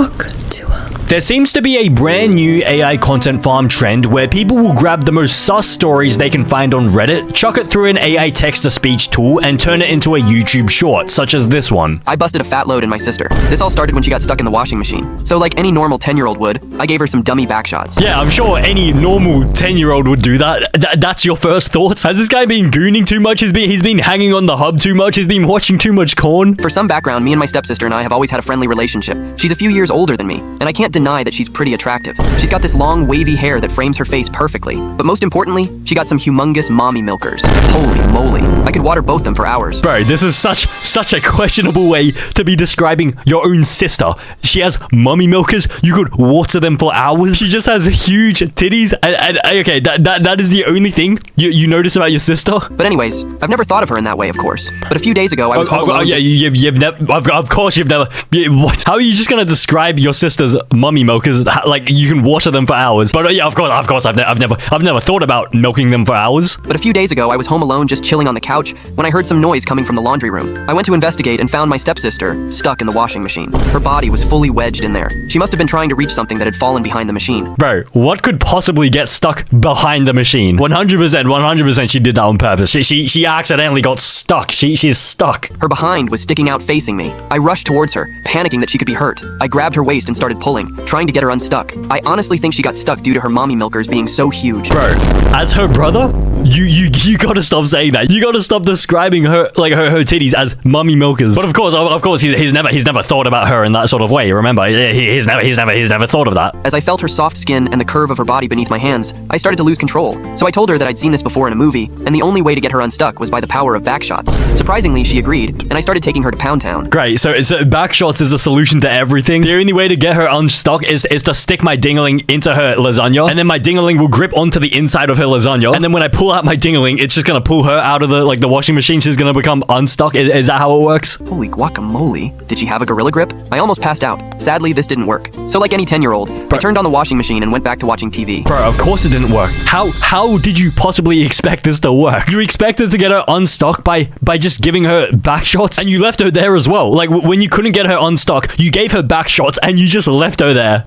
talk to her. There seems to be a brand new AI content farm trend where people will grab the most sus stories they can find on Reddit, chuck it through an AI text-to-speech tool, and turn it into a YouTube short, such as this one. I busted a fat load in my sister. This all started when she got stuck in the washing machine. So like any normal 10-year-old would, I gave her some dummy back shots. Yeah, I'm sure any normal 10-year-old would do that. That's your first thoughts? Has this guy been gooning too much? He's been hanging on the hub too much? He's been watching too much corn? For some background, me and my stepsister and I have always had a friendly relationship. She's a few years older than me, and I can't deny that she's pretty attractive. She's got this long, wavy hair that frames her face perfectly. But most importantly, she got some humongous mommy milkers. Holy moly. I could water both them for hours. Bro, this is such a questionable way to be describing your own sister. She has mommy milkers. You could water them for hours. She just has huge titties. And okay, that is the only thing you notice about your sister. But anyways, I've never thought of her in that way, of course. But a few days ago, I was home alone. Yeah, you've never. Of course, you've never. What? How are you just gonna describe your sister's mommy milkers? Like you can water them for hours? But yeah, of course, I've never thought about milking them for hours. But a few days ago, I was home alone, just chilling on the couch, when I heard some noise coming from the laundry room. I went to investigate and found my stepsister stuck in the washing machine. Her body was fully wedged in there. She must have been trying to reach something that had fallen behind the machine. Bro, what could possibly get stuck behind the machine? 100% she did that on purpose. She accidentally got stuck. She's stuck. Her behind was sticking out facing me. I rushed towards her, panicking that she could be hurt. I grabbed her waist and started pulling, trying to get her unstuck. I honestly think she got stuck due to her mommy milkers being so huge. Bro, as her brother, you gotta stop saying that. You gotta stop describing her like her titties as mommy milkers. But of course, he's never thought about her in that sort of way. Remember, he's never thought of that. As I felt her soft skin and the curve of her body beneath my hands, I started to lose control. So I told her that I'd seen this before in a movie, and the only way to get her unstuck was by the power of back shots. Surprisingly, she agreed, and I started taking her to Pound Town. Great. So back shots is a solution to everything. The only way to get her unstuck is to stick my dingling into her lasagna, and then my dingling will grip onto the inside of her lasagna, and then when I pull out my dingling, it's just gonna pull her out of the washing machine. She's gonna become unstuck. Is that how it works? Holy guacamole. Did she have a gorilla grip? I almost passed out. Sadly, this didn't work. So like any 10-year-old, I turned on the washing machine and went back to watching TV. Bro, of course it didn't work. How did you possibly expect this to work? You expected to get her unstuck by just giving her back shots, and you left her there as well. Like when you couldn't get her unstuck, you gave her back shots and you just left her there.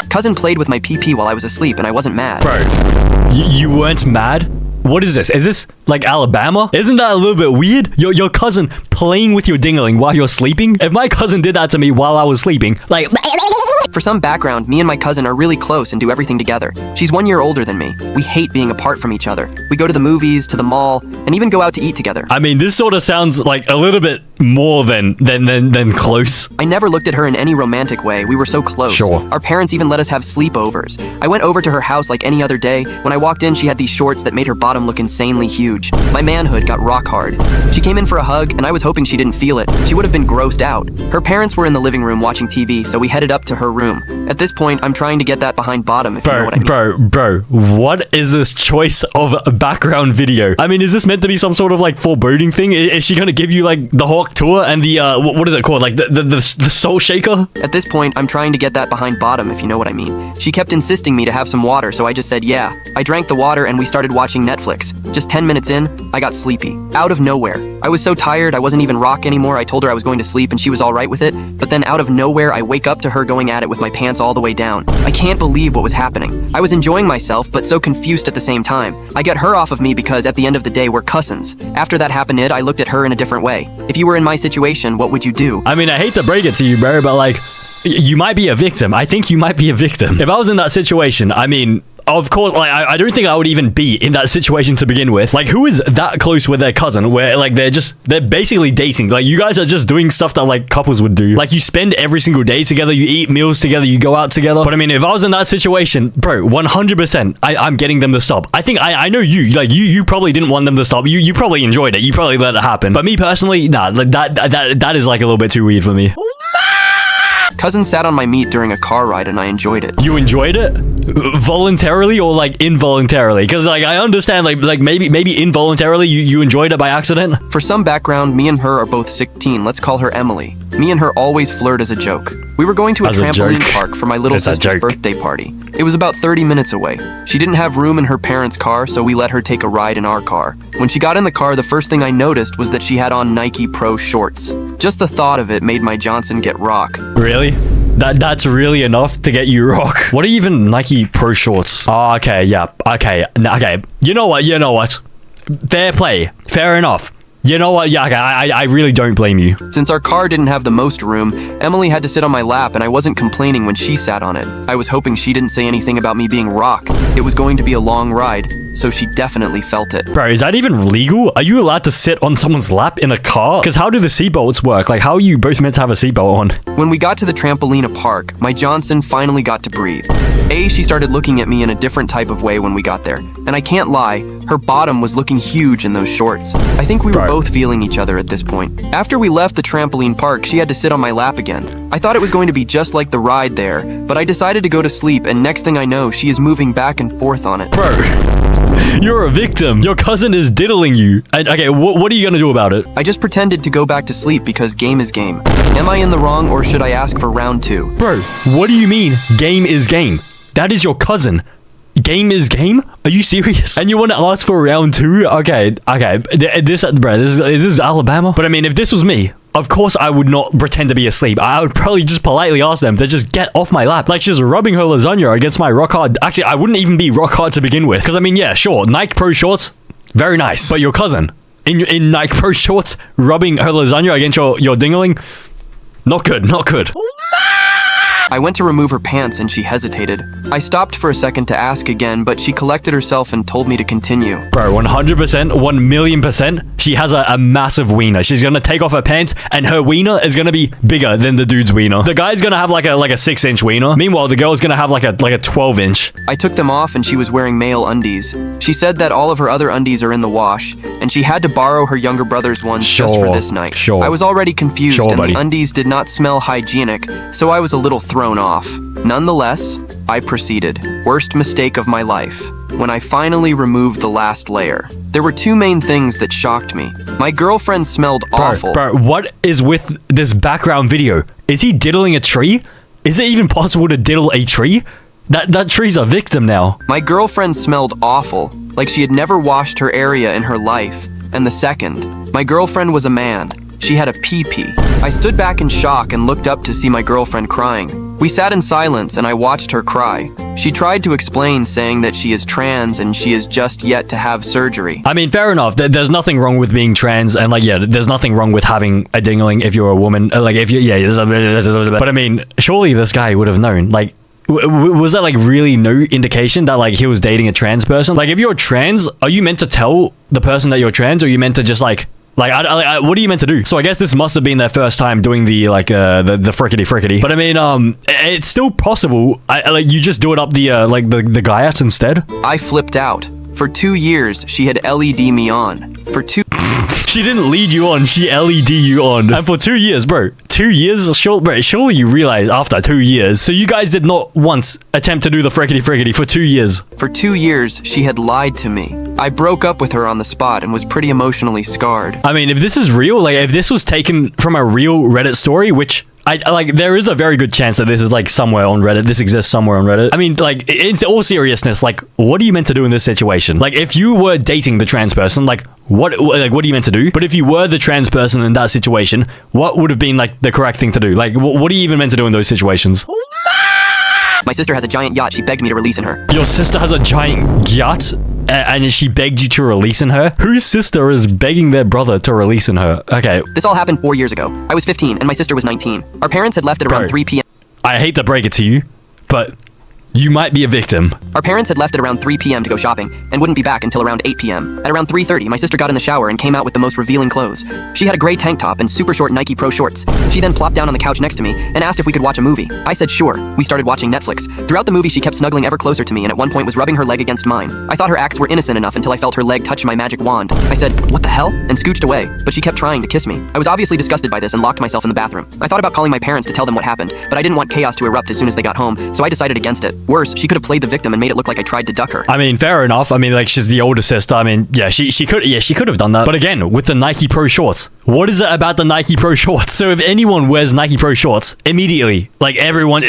Cousin played with my PP while I was asleep, and I wasn't mad. Bro, you weren't mad? What is this? Is this like Alabama? Isn't that a little bit weird? Your cousin playing with your dingling while you're sleeping? If my cousin did that to me while I was sleeping, like... For some background, me and my cousin are really close and do everything together. She's 1 year older than me. We hate being apart from each other. We go to the movies, to the mall, and even go out to eat together. I mean, this sort of sounds like a little bit more than close. I never looked at her in any romantic way. We were so close. Sure. Our parents even let us have sleepovers. I went over to her house like any other day. When I walked in, she had these shorts that made her bottom look insanely huge. My manhood got rock hard. She came in for a hug, and I was hoping she didn't feel it. She would have been grossed out. Her parents were in the living room watching TV, so we headed up to her room. At this point, I'm trying to get that behind bottom, if you know what I mean. Bro, what is this choice of a background video? I mean, is this meant to be some sort of like foreboding thing? Is she gonna give you like the Hawk tour and the what is it called? Like the soul shaker? At this point, I'm trying to get that behind bottom, if you know what I mean. She kept insisting me to have some water, so I just said yeah. I drank the water and we started watching Netflix. Just 10 minutes in, I got sleepy. Out of nowhere. I was so tired, I wasn't even rock anymore. I told her I was going to sleep and she was all right with it. But then out of nowhere, I wake up to her going at it with my pants all the way down. I can't believe what was happening. I was enjoying myself, but so confused at the same time. I got her off of me because at the end of the day, we're cousins. After that happened, I looked at her in a different way. If you were in my situation, what would you do? I mean, I hate to break it to you, bro, but like, you might be a victim. I think you might be a victim. If I was in that situation, I mean... Of course, like, I don't think I would even be in that situation to begin with. Like, who is that close with their cousin where, like, they're basically dating? Like, you guys are just doing stuff that, like, couples would do. Like, you spend every single day together, you eat meals together, you go out together. But, I mean, if I was in that situation, bro, 100%, I'm getting them to stop. I think, I know you, like, you probably didn't want them to stop. You probably enjoyed it. You probably let it happen. But me, personally, nah, like, that is, like, a little bit too weird for me. Cousin sat on my meat during a car ride and I enjoyed it. You enjoyed it? Voluntarily or like involuntarily? Because like I understand like maybe involuntarily you enjoyed it by accident. For some background, me and her are both 16. Let's call her Emily. Me and her always flirt as a joke. We were going to a trampoline park for my little sister's birthday party. It was about 30 minutes away. She didn't have room in her parents' car, so we let her take a ride in our car. When she got in the car, the first thing I noticed was that she had on Nike Pro shorts. Just the thought of it made my Johnson get rock. Really? That's really enough to get you rock. What are even Nike Pro Shorts? Oh, okay, yeah, okay, okay. You know what? Fair play. Fair enough. You know what? Yeah, okay, I really don't blame you. Since our car didn't have the most room, Emily had to sit on my lap and I wasn't complaining when she sat on it. I was hoping she didn't say anything about me being rock. It was going to be a long ride, so she definitely felt it. Bro, is that even legal? Are you allowed to sit on someone's lap in a car? Because how do the seatbelts work? Like, how are you both meant to have a seatbelt on? When we got to the trampolina park, my Johnson finally got to breathe. She started looking at me in a different type of way when we got there. And I can't lie, her bottom was looking huge in those shorts. I think we were both feeling each other at this point. After we left the trampoline park, she had to sit on my lap again. I thought it was going to be just like the ride there, but I decided to go to sleep, and next thing I know, she is moving back and forth on it. Bro, you're a victim. Your cousin is diddling you. And, okay, what are you gonna do about it? I just pretended to go back to sleep because game is game. Am I in the wrong, or should I ask for round 2? Bro, what do you mean game is game? That is your cousin. Game is game? Are you serious? And you want to ask for round 2? Okay. Is this Alabama? But I mean, if this was me, of course I would not pretend to be asleep. I would probably just politely ask them to just get off my lap. Like she's rubbing her lasagna against my rock hard. Actually, I wouldn't even be rock hard to begin with. Because I mean, yeah, sure, Nike Pro Shorts, very nice. But your cousin, in Nike Pro Shorts, rubbing her lasagna against your dingling, not good. I went to remove her pants and she hesitated. I stopped for a second to ask again, but she collected herself and told me to continue. Bro, 100%, 1,000,000%, she has a massive wiener. She's gonna take off her pants and her wiener is gonna be bigger than the dude's wiener. The guy's gonna have like a 6-inch wiener. Meanwhile, the girl's gonna have like a 12-inch. I took them off and she was wearing male undies. She said that all of her other undies are in the wash, and she had to borrow her younger brother's ones just for this night. Sure. I was already confused and buddy. the undies did not smell hygienic, so I was a little thrown off. Nonetheless, I proceeded. Worst mistake of my life. When I finally removed the last layer, there were 2 main things that shocked me. My girlfriend smelled awful. Bro, what is with this background video? Is he diddling a tree? Is it even possible to diddle a tree? That tree's a victim now. My girlfriend smelled awful, like she had never washed her area in her life. And the second, my girlfriend was a man. She had a pee-pee. I stood back in shock and looked up to see my girlfriend crying. We sat in silence and I watched her cry. She tried to explain, saying that she is trans and she is just yet to have surgery. I mean, fair enough. There's nothing wrong with being trans, and like, yeah, there's nothing wrong with having a dingling if you're a woman. Like, if you, yeah, but I mean, surely this guy would have known. Like, was that like really no indication that like he was dating a trans person? Like, if you're trans, are you meant to tell the person that you're trans, or are you meant to just like what are you meant to do? So I guess this must have been their first time doing the the frickety. But I mean, it's still possible. Like, you just do it up the the guyat instead. I flipped out. For 2 years, she had LED me on. For 2... She didn't lead you on, she LED you on. And for 2 years, bro. 2 years? Surely you realize after 2 years. So you guys did not once attempt to do the frickety for 2 years. For 2 years, she had lied to me. I broke up with her on the spot and was pretty emotionally scarred. I mean, if this is real, like if this was taken from a real Reddit story, which I like, there is a very good chance that this is like somewhere on Reddit. This exists somewhere on Reddit. I mean, like, in all seriousness, like, what are you meant to do in this situation? Like, if you were dating the trans person, like, what are you meant to do? But if you were the trans person in that situation, what would have been like the correct thing to do? Like, what are you even meant to do in those situations? My sister has a giant yacht. She begged me to release in her. Your sister has a giant yacht? And she begged you to release in her? Whose sister is begging their brother to release in her? Okay. This all happened 4 years ago. I was 15 and my sister was 19. Our parents had left at around 3 p.m. I hate to break it to you, but you might be a victim. Our parents had left at around 3 p.m. to go shopping and wouldn't be back until around 8 p.m. At around 3:30, my sister got in the shower and came out with the most revealing clothes. She had a gray tank top and super short Nike Pro Shorts. She then plopped down on the couch next to me and asked if we could watch a movie. I said sure. We started watching Netflix. Throughout the movie, she kept snuggling ever closer to me and at one point was rubbing her leg against mine. I thought her acts were innocent enough until I felt her leg touch my magic wand. I said, "What the hell?" and scooched away, but she kept trying to kiss me. I was obviously disgusted by this and locked myself in the bathroom. I thought about calling my parents to tell them what happened, but I didn't want chaos to erupt as soon as they got home, so I decided against it. Worse, she could have played the victim and made it look like I tried to duck her. I mean, fair enough. I mean, like, she's the older sister. I mean, yeah, she could have done that. But again, with the Nike Pro Shorts, What is it about the Nike Pro shorts? So if anyone wears Nike Pro shorts, immediately, like everyone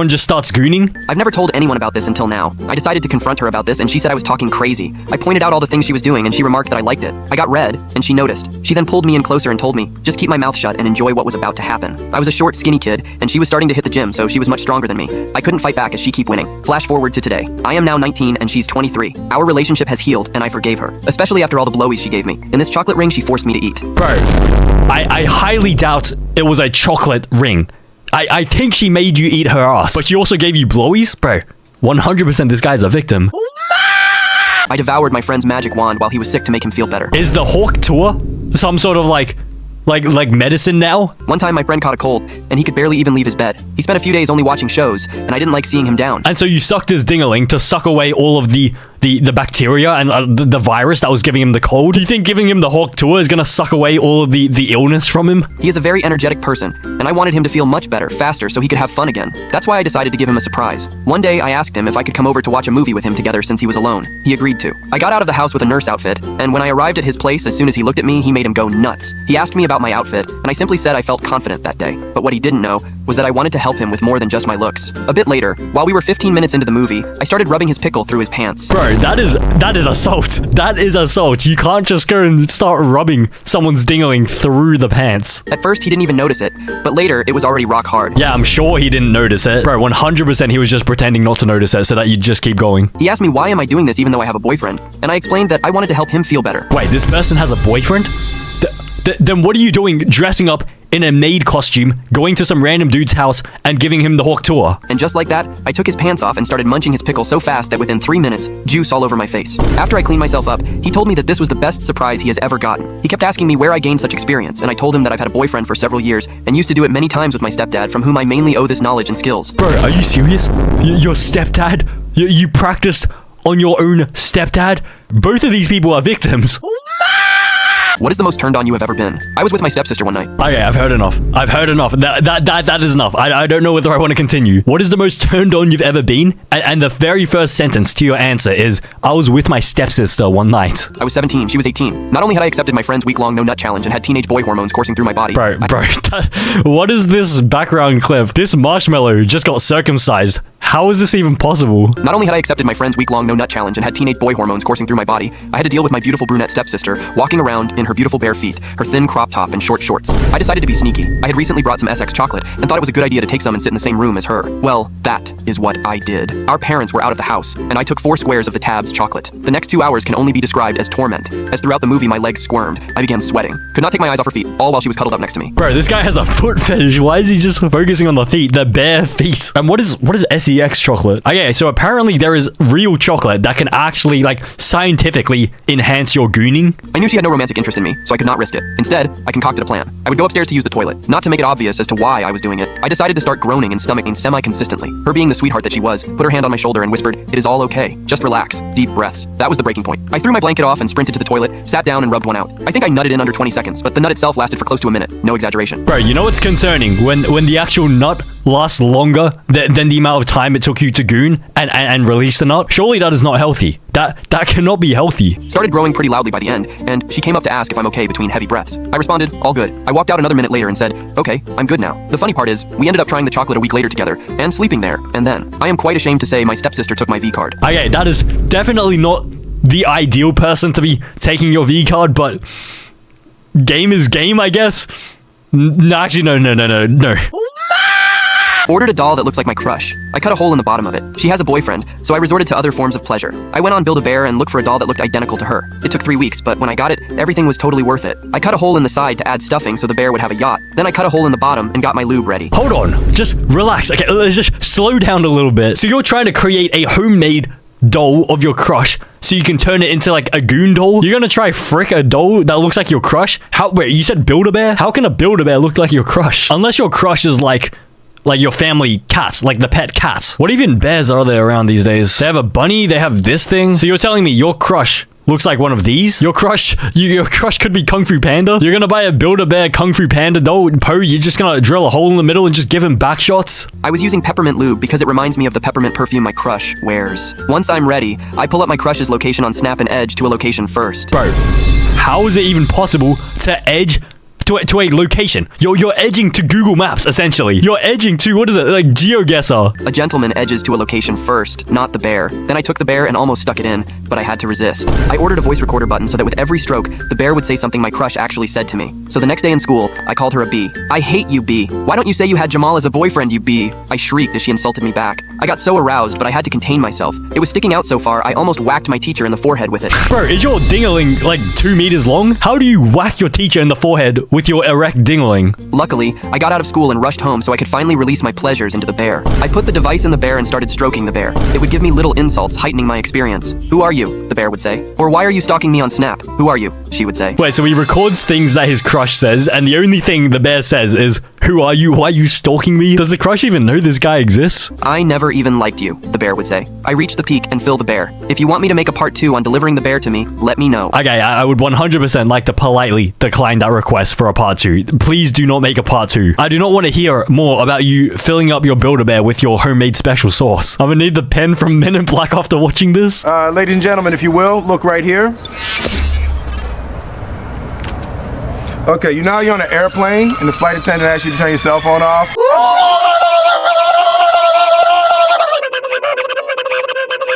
just starts gooning. I've never told anyone about this until now. I decided to confront her about this and she said I was talking crazy. I pointed out all the things she was doing and she remarked that I liked it. I got red and she noticed. She then pulled me in closer and told me, just keep my mouth shut and enjoy what was about to happen. I was a short, skinny kid and she was starting to hit the gym, so she was much stronger than me. I couldn't fight back as she kept winning. Flash forward to today. I am now 19 and she's 23. Our relationship has healed and I forgave her, especially after all the blowies she gave me. In this chocolate ring she forced me to eat. Bro, I highly doubt it was a chocolate ring. I think she made you eat her ass, but she also gave you blowies? Bro, 100% this guy's a victim. I devoured my friend's magic wand while he was sick to make him feel better. Is the Hawk Tour some sort of like medicine now? One time my friend caught a cold and he could barely even leave his bed. He spent a few days only watching shows and I didn't like seeing him down. And so you sucked his dingaling to suck away all of the bacteria and the virus that was giving him the cold? Do you think giving him the Hawk Tour is gonna suck away all of the illness from him? He is a very energetic person, and I wanted him to feel much better, faster, so he could have fun again. That's why I decided to give him a surprise. One day, I asked him if I could come over to watch a movie with him together since he was alone. He agreed to. I got out of the house with a nurse outfit, and when I arrived at his place, as soon as he looked at me, he made him go nuts. He asked me about my outfit, and I simply said I felt confident that day. But what he didn't know was that I wanted to help him with more than just my looks. A bit later, while we were 15 minutes into the movie, I started rubbing his pickle through his pants. Bro, that is assault. That is assault. You can't just go and start rubbing someone's dingling through the pants. At first, he didn't even notice it, but later, it was already rock hard. Yeah, I'm sure he didn't notice it. Bro, 100% he was just pretending not to notice it so that you'd just keep going. He asked me why am I doing this even though I have a boyfriend, and I explained that I wanted to help him feel better. Wait, this person has a boyfriend? Then what are you doing dressing up in a maid costume, going to some random dude's house and giving him the Hawk Tour? And just like that, I took his pants off and started munching his pickle so fast that within 3 minutes, juice all over my face. After I cleaned myself up, he told me that this was the best surprise he has ever gotten. He kept asking me where I gained such experience, and I told him that I've had a boyfriend for several years and used to do it many times with my stepdad, from whom I mainly owe this knowledge and skills. Bro, are you serious? Your stepdad? You practiced on your own stepdad? Both of these people are victims. What is the most turned on you have ever been? I was with my stepsister one night. Okay, I've heard enough. That is enough. I don't know whether I want to continue. What is the most turned on you've ever been? And the very first sentence to your answer is, I was with my stepsister one night. I was 17, she was 18. Not only had I accepted my friend's week-long no-nut challenge and had teenage boy hormones coursing through my body. Bro, what is this background clip? This marshmallow just got circumcised. How is this even possible? Not only had I accepted my friend's week-long no-nut challenge and had teenage boy hormones coursing through my body, I had to deal with my beautiful brunette stepsister walking around in her beautiful bare feet, her thin crop top and short shorts. I decided to be sneaky. I had recently brought some SX chocolate and thought it was a good idea to take some and sit in the same room as her. Well, that is what I did. Our parents were out of the house, and I took 4 squares of the Tab's chocolate. The next 2 hours can only be described as torment, as throughout the movie my legs squirmed. I began sweating. Could not take my eyes off her feet, all while she was cuddled up next to me. Bro, this guy has a foot fetish. Why is he just focusing on the feet, the bare feet? And what is SEX chocolate? Okay, so apparently there is real chocolate that can actually, like, scientifically enhance your gooning. I knew she had no romantic interest in me, so I could not risk it. Instead, I concocted a plan. I would go upstairs to use the toilet. Not to make it obvious as to why I was doing it, I decided to start groaning and stomaching semi-consistently. Her being the sweetheart that she was, put her hand on my shoulder and whispered, "It is all okay. Just relax." Deep breaths. That was the breaking point. I threw my blanket off and sprinted to the toilet, sat down and rubbed one out. I think I nutted in under 20 seconds, but the nut itself lasted for close to a minute. No exaggeration. Bro, you know what's concerning? When the actual nut lasts longer than the amount of time it took you to goon and release the nut? Surely that is not healthy. That cannot be healthy. Started growing pretty loudly by the end, and she came up to ask if I'm okay between heavy breaths. I responded, all good. I walked out another minute later and said, okay, I'm good now. The funny part is, we ended up trying the chocolate a week later together, and sleeping there, and then. I am quite ashamed to say my stepsister took my V card. Okay, that is definitely not the ideal person to be taking your V card, but game is game, I guess. No, actually, no. Ordered a doll that looks like my crush. I cut a hole in the bottom of it. She has a boyfriend, so I resorted to other forms of pleasure. I went on Build-A-Bear and looked for a doll that looked identical to her. It took 3 weeks, but when I got it, everything was totally worth it. I cut a hole in the side to add stuffing so the bear would have a yacht. Then I cut a hole in the bottom and got my lube ready. Hold on, just relax. Okay, let's just slow down a little bit. So you're trying to create a homemade doll of your crush so you can turn it into like a goon doll? You're gonna try frick a doll that looks like your crush? Wait, you said Build-A-Bear? How can a Build-A-Bear look like your crush? Unless your crush is like your family cat, like the pet cat. What even bears are there around these days? They have a bunny, they have this thing. So you're telling me your crush looks like one of these? Your crush could be Kung Fu Panda? You're gonna buy a Build-A-Bear Kung Fu Panda doll? Poe, you're just gonna drill a hole in the middle and just give him back shots? I was using peppermint lube because it reminds me of the peppermint perfume my crush wears. Once I'm ready, I pull up my crush's location on Snap and Edge to a location first. Bro, how is it even possible to edge to a location. You're edging to Google Maps, essentially. You're edging to, what is it, like GeoGuessr. A gentleman edges to a location first, not the bear. Then I took the bear and almost stuck it in, but I had to resist. I ordered a voice recorder button so that with every stroke, the bear would say something my crush actually said to me. So the next day in school, I called her a bee. I hate you, bee. Why don't you say you had Jamal as a boyfriend, you bee? I shrieked as she insulted me back. I got so aroused, but I had to contain myself. It was sticking out so far, I almost whacked my teacher in the forehead with it. Bro, is your dingling like 2 meters long? How do you whack your teacher in the forehead with your erect dingling? Luckily, I got out of school and rushed home so I could finally release my pleasures into the bear. I put the device in the bear and started stroking the bear. It would give me little insults, heightening my experience. Who are you? The bear would say. Or why are you stalking me on Snap? Who are you? She would say. Wait, so he records things that his crush says, and the only thing the bear says is, who are you? Why are you stalking me? Does the crush even know this guy exists? I never even liked you, the bear would say. I reached the peak and fill the bear. If you want me to make a part 2 on delivering the bear to me, let me know. Okay, I would 100% like to politely decline that request for a part 2. Please do not make a part 2. I do not want to hear more about you filling up your Build-A-Bear with your homemade special sauce. I'm gonna need the pen from Men in Black after watching this. Ladies and gentlemen, if you will, look right here. Okay, you know how you're on an airplane and the flight attendant asks you to turn your cell phone off?